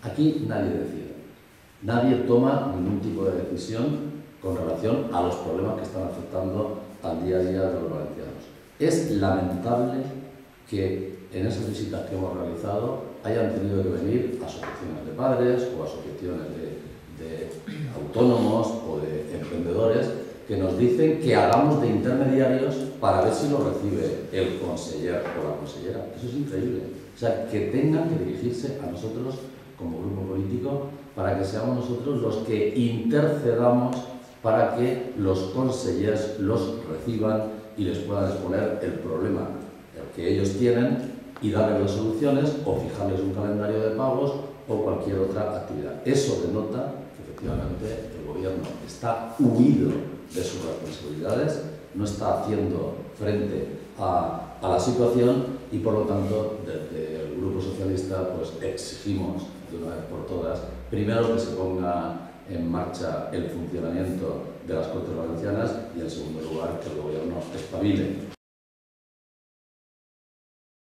Aquí nadie decide, nadie toma ningún tipo de decisión con relación a los problemas que están afectando al día a día de los valencianos. Es lamentable que en esas visitas que hemos realizado hayan tenido que venir asociaciones de padres o asociaciones de autónomos o de emprendedores que nos dicen que hagamos de intermediarios para ver si lo recibe el conseller o la consellera. Eso es increíble. O sea, que tengan que dirigirse a nosotros como grupo político para que seamos nosotros los que intercedamos para que los consellers los reciban y les puedan exponer el problema que ellos tienen y darles las soluciones o fijarles un calendario de pagos o cualquier otra actividad. Eso denota que efectivamente el gobierno está huido de sus responsabilidades, no está haciendo frente a la situación y por lo tanto desde el Grupo Socialista pues exigimos de una vez por todas primero que se ponga en marcha el funcionamiento de las Cortes Valencianas y en segundo lugar que el gobierno espabile.